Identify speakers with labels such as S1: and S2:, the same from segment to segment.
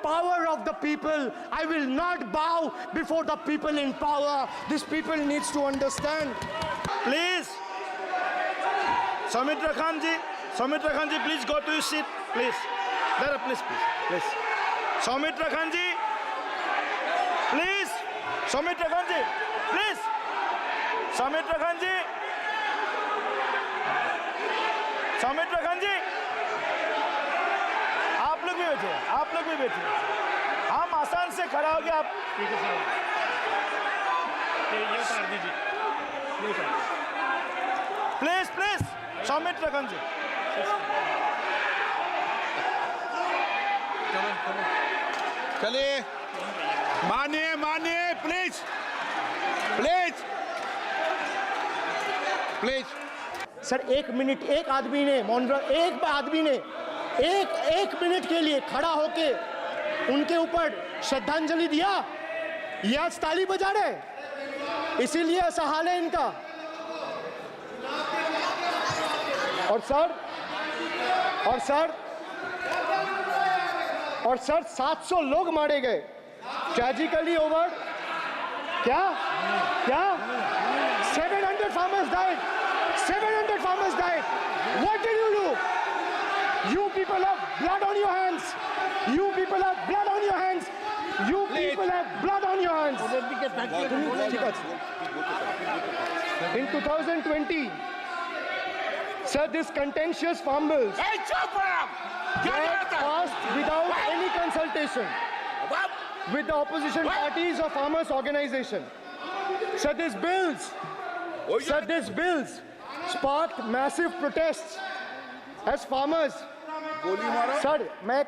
S1: power of the people. I will not bow before the people in power. These people needs to understand.
S2: Please, Soumitra Khan ji, please go to your seat, please. There, please. Soumitra Khan ji, please. Soumitra Khan ji, please. Soumitra Khan ji. Soumitra Khan ji, आप लोग भी बैठे। हम आसान से खड़ा हो गए आप। ठीक है सर। ये उतार दीजिए। प्लीज, सौमित्र खान जी।
S3: चलिए, मानिए, प्लीज।
S1: सर एक मिनट, एक आदमी ने एक मिनट के लिए खड़ा होके उनके ऊपर श्रद्धांजलि दिया। ये आज ताली बजा रहे, इसीलिए ऐसा हाल है इनका। और सर 700 लोग मारे गए, ट्रेजिकली ओवर। क्या 700 farmers died. 700 farmers died. What did you do? You people have blood on your hands. You people have blood on your hands. In 2020, sir, this contentious farm bills were passed without any consultation with the opposition parties or farmers' organization. Sir, these bills sparked massive protests as farmers. Sir मैं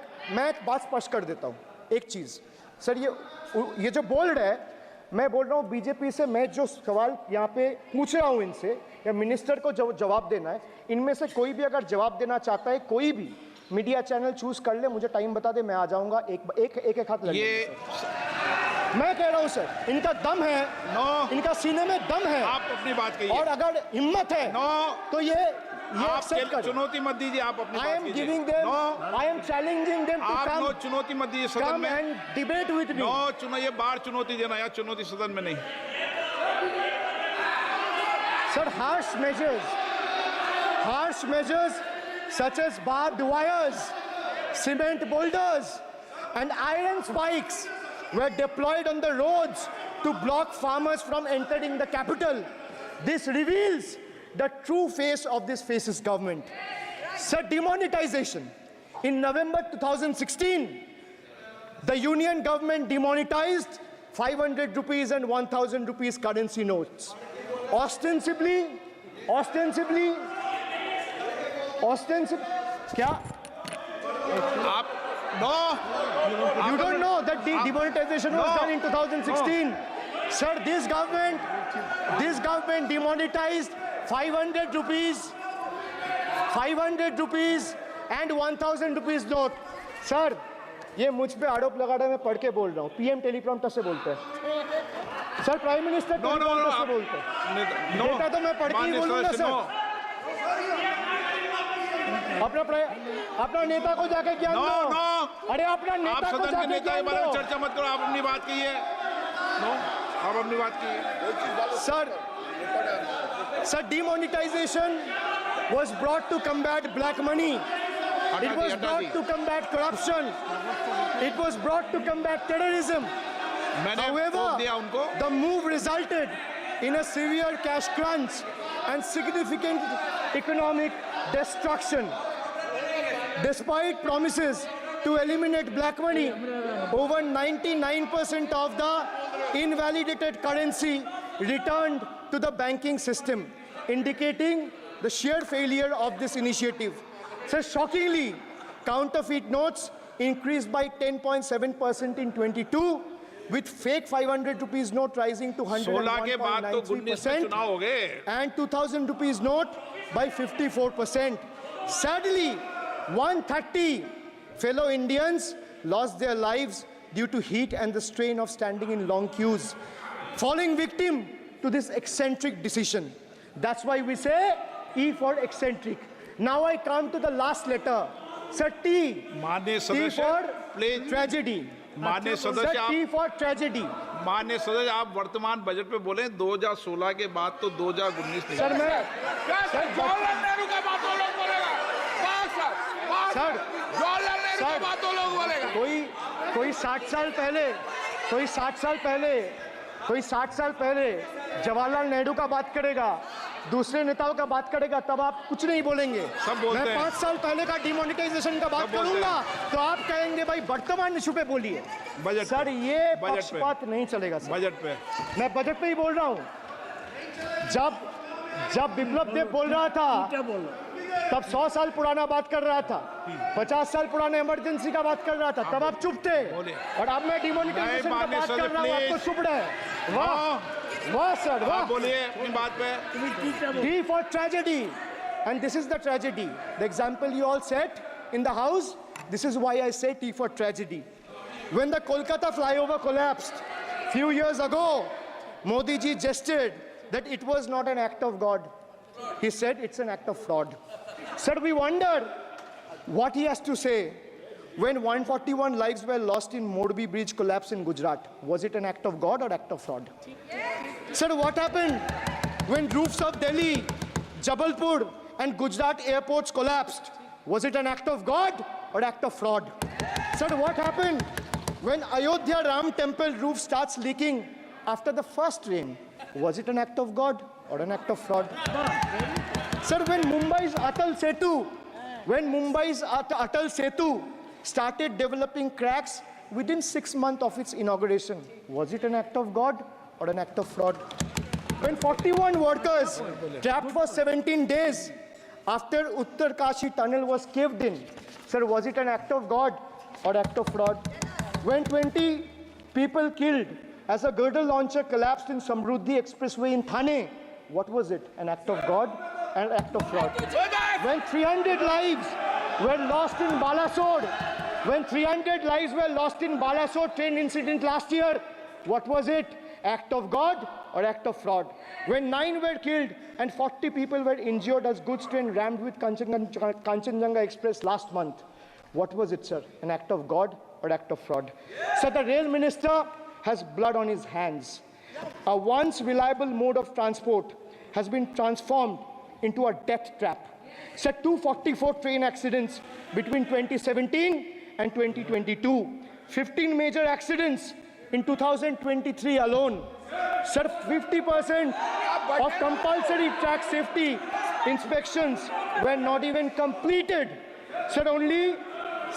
S1: एक बात स्पष्ट कर देता हूँ, एक चीज़। Sir ये जो बोल रहा है, मैं बोल रहा हूँ बीजेपी से, मैं जो सवाल यहाँ पे पूछ रहा हूँ इनसे, या मिनिस्टर को जवाब देना है, इनमें से कोई भी अगर जवाब देना चाहता है, कोई भी मीडिया चैनल चूज कर ले, मुझे टाइम बता दे, मैं आ जाऊँगा। एक हाथ लगे। मैं कह रहा हूँ सर, इनका दम है, इनका सीने में दम है,
S3: आप अपनी बात कहिए,
S1: और अगर हिम्मत है तो ये
S3: आप चुनौती मत दीजिए, आप अपनी बात कीजिए।
S1: I am challenging them to come.
S3: चुनौती मत दीजिए सदन में।
S1: and debate with me.
S3: ये बार चुनौती देना, या चुनौती सदन में नहीं।
S1: Sir, harsh measures such as barbed wires, cement boulders, and iron spikes were deployed on the roads to block farmers from entering the capital. This reveals the true face of this fascist government. Sir, demonetization. In November 2016, the union government demonetized 500 rupees and 1000 rupees currency notes. Ostensibly, क्या? You don't know that the demonetization was done in 2016. Sir, this government demonetized 500 rupees and 1000 rupees note. Sir, ये मुझ पे आरोप लगा रहा है, मैं पढ़ के बोल रहा हूँ। पीएम टेलीप्रॉम्प्टर से बोलते हैं। सर, प्राइम मिनिस्टर टेलीप्रॉम्प्टर से बोलते हैं। डेटा तो मैं पढ़ के ही बोलूँगा सर। अपना नेता को जाके ज्ञान दो। अरे अपना नेता को जाके ज्ञान दो।
S3: चर्चा मत करो, आप अपनी बात कीजिए। आप अपनी बात कीजिए।
S1: Sir, demonetization was brought to combat black money. It was brought to combat corruption. It was brought to combat terrorism. However, the move resulted in a severe cash crunch and significant economic destruction. Despite promises to eliminate black money, over 99% of the invalidated currency returned to the banking system, indicating the sheer failure of this initiative. So shockingly, counterfeit notes increased by 10.7% in 22, with fake 500 rupees note rising to 101.93% and 2000 rupees note by 54%. Sadly, 130 fellow Indians lost their lives due to heat and the strain of standing in long queues, falling victim to this eccentric decision. That's why we say E for eccentric. Now I come to the last letter. Sir, T. T for
S3: please
S1: Tragedy.
S3: माननीय
S1: Sir,
S3: सदस्य आप
S1: T for tragedy.
S3: माननीय सदस्य आप वर्तमान budget पे बोले 2016 के बाद तो 2019 नहीं।
S1: सर मैं
S4: जवाहरलाल नेहरू का बात वो लोग बोलेगा बस बस
S1: सर
S4: जवाहरलाल नेहरू का
S1: सर,
S4: बात वो लोग बोलेगा
S1: कोई 60 साल पहले जवाहरलाल नेहरू का बात करेगा, दूसरे नेताओं का बात करेगा, तब आप कुछ नहीं बोलेंगे।
S3: सब बोलते
S1: मैं
S3: हैं।
S1: 5 साल पहले का डिमोनेटाइजेशन का बात
S3: सब बोलते
S1: करूंगा तो आप कहेंगे भाई वर्तमान इशू पे बोलिए।
S3: बजट
S1: सर
S3: पे।
S1: ये
S3: बजट पे।
S1: पक्षपात नहीं चलेगा सर।
S3: बजट पे
S1: मैं बजट पे ही बोल रहा हूँ। जब विप्लव देव बोल रहा था तब 100 साल पुराना बात कर रहा था, 50 साल पुराने इमरजेंसी का बात कर रहा था, तब आप चुप थे। और अब मैं डिमोनेटाइजेशन का बात कर रहा हूँ, आपको चुप रहे। वाह वाह सर वाह।
S3: आप बोलिए अपनी बात पे।
S1: D for tragedy, and this is the tragedy. The example you all set in the house, this is why I say T for tragedy. When the Kolkata flyover collapsed few years ago, Modi ji gestured that it was not an act of God. He said it's an act of fraud. Sir, we wonder what he has to say when 141 lives were lost in Morbi bridge collapse in Gujarat. Was it an act of God or act of fraud? Sir, what happened when roofs of Delhi, Jabalpur and Gujarat airports collapsed? Was it an act of God or act of fraud? Sir, what happened when Ayodhya Ram temple roof starts leaking after the first rain? Was it an act of God or an act of fraud? Sir, when Mumbai's Atal Setu started developing cracks within 6 months of its inauguration, was it an act of God or an act of fraud? When 41 workers trapped for 17 days after Uttarkashi tunnel was caved in, sir, was it an act of God or act of fraud? When 20 people killed as a girdle launcher collapsed in Samruddhi Expressway in Thane, what was it? An act of God and an act of fraud? When 300 lives were lost in Balasore, train incident last year, what was it? Act of God or act of fraud? When 9 were killed and 40 people were injured as goods train rammed with Kanchenjunga Express last month, what was it, sir? An act of God or act of fraud? So the rail minister has blood on his hands. A once reliable mode of transport has been transformed into a death trap. So 244 train accidents between 2017 and 2022. 15 major accidents in 2023 alone. Sir, 50% of compulsory track safety inspections were not even completed. Sir, only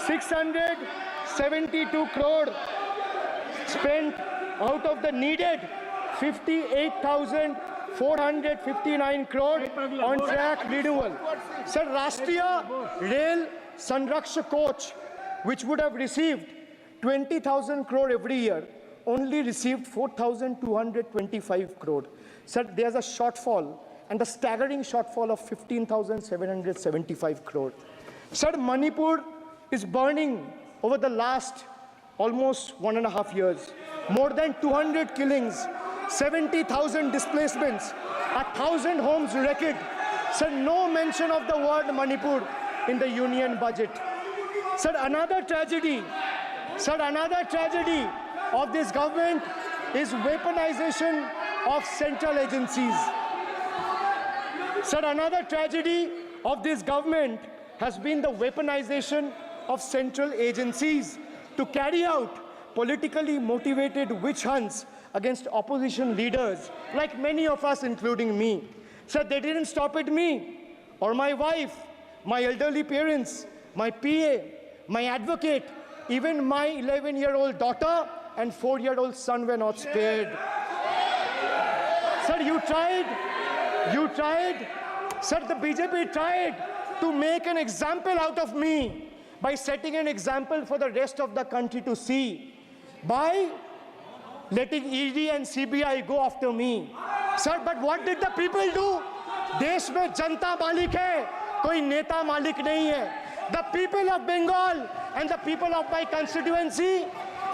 S1: 672 crore spent out of the needed 58,459 crore on track renewal. Sir, Rashtriya Rail Sanrakshak coach, which would have received 20,000 crore every year, only received 4,225 crore. Sir, there's a shortfall, and a staggering shortfall of 15,775 crore. Sir, Manipur is burning over the last almost 1.5 years. More than 200 killings, 70,000 displacements, 1,000 homes wrecked. Sir, no mention of the word Manipur in the union budget. Sir, another tragedy of this government is weaponization of central agencies. Sir, another tragedy of this government has been the weaponization of central agencies to carry out politically motivated witch hunts against opposition leaders, like many of us, including me. Sir, they didn't stop at me or my wife, my elderly parents, my PA, my advocate, even my 11-year-old daughter and 4-year-old son were not spared. Sir, you tried. Sir, the BJP tried to make an example out of me by setting an example for the rest of the country to see, by letting ED and CBI go after me. Sir, but what did the people do? देश में जनता मालिक है, कोई नेता मालिक नहीं है. The people of Bengal and the people of my constituency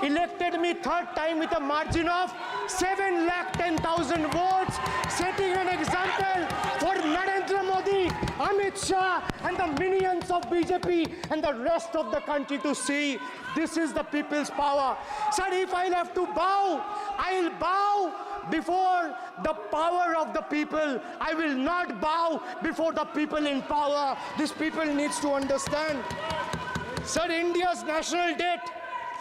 S1: elected me third time with a margin of 7,10,000 votes, setting an example for Narendra Modi Modi, Amit Shah, and the minions of BJP and the rest of the country to see this is the people's power. Sir, if I'll have to bow, I'll bow before the power of the people. I will not bow before the people in power. This people needs to understand. Sir, India's national debt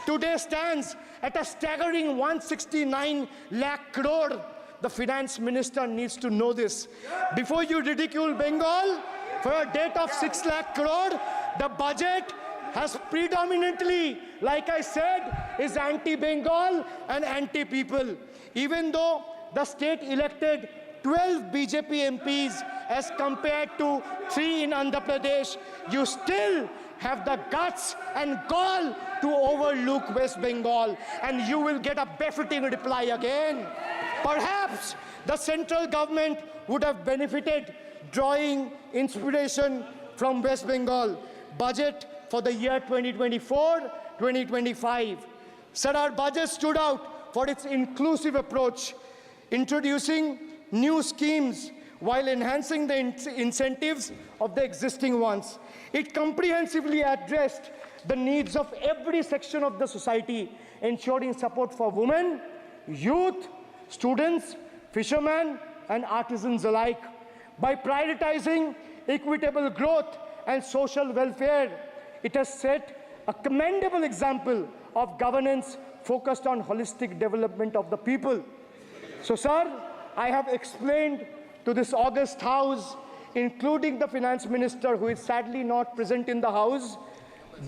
S1: today stands at a staggering 169 lakh crore. The finance minister needs to know this. Before you ridicule Bengal for a debt of 6 lakh crore, the budget has predominantly, like I said, is anti-Bengal and anti-people. Even though the state elected 12 BJP MPs as compared to 3 in Andhra Pradesh, you still have the guts and gall to overlook West Bengal, and you will get a befitting reply again. Perhaps the central government would have benefited drawing inspiration from West Bengal budget for the year 2024-2025. Sir, our budget stood out for its inclusive approach, introducing new schemes while enhancing the incentives of the existing ones. It comprehensively addressed the needs of every section of the society, ensuring support for women, youth, students, fishermen, and artisans alike. By prioritizing equitable growth and social welfare, it has set a commendable example of governance focused on holistic development of the people. So, sir, I have explained to this august house, including the finance minister, who is sadly not present in the house,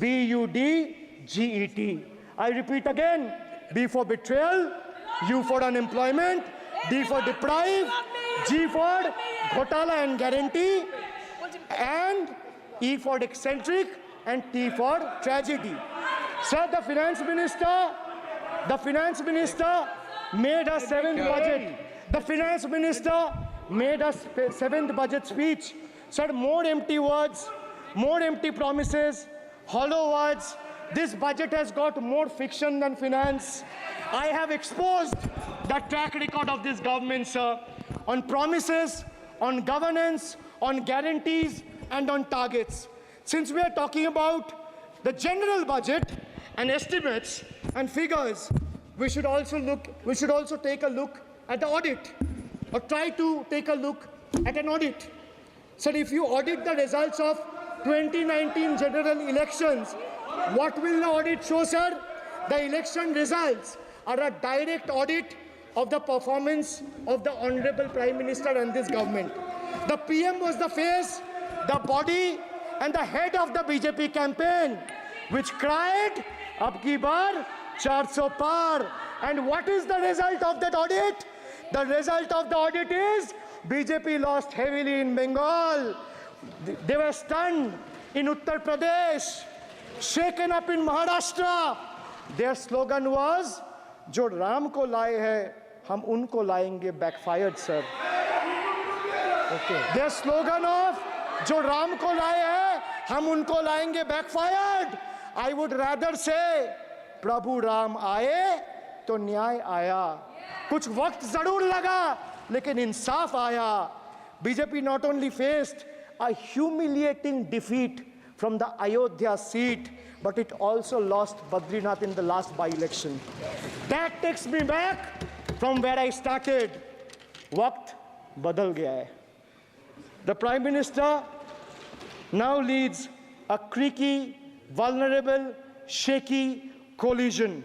S1: BUDGET. I repeat again, B for betrayal, U for unemployment, D for deprive, G for ghotala and guarantee, and E for eccentric, and T for tragedy. Sir, the finance minister made a seventh budget. The finance minister made a seventh budget speech. Sir, more empty words, more empty promises, hollow words. This budget has got more fiction than finance. I have exposed the track record of this government, sir, on promises, on governance, on guarantees, and on targets. Since we are talking about the general budget and estimates and figures, we should also take a look at the audit, or try to take a look at an audit. So if you audit the results of 2019 general elections, what will the audit show, sir? The election results are a direct audit of the performance of the Honorable Prime Minister and this government. The PM was the face, the body, and the head of the BJP campaign, which cried, "Ab ki baar 400 par." And what is the result of that audit? The result of the audit is BJP lost heavily in Bengal. They were stunned in Uttar Pradesh, shaken up in Maharashtra. Their slogan was, "Jo Ram ko laaye hai, hum unko laayenge," backfired, sir. Okay. Their slogan of "Jo Ram ko laaye hai, hum unko laayenge," backfired. I would rather say, "Prabhu Ram aaye, to न्याय आया." कुछ वक्त जरूर लगा, लेकिन इंसाफ आया. BJP not only faced a humiliating defeat from the Ayodhya seat, but it also lost Badrinath in the last by-election. That takes me back from where I started. Waqt badal gaya hai. The Prime Minister now leads a creaky, vulnerable, shaky coalition.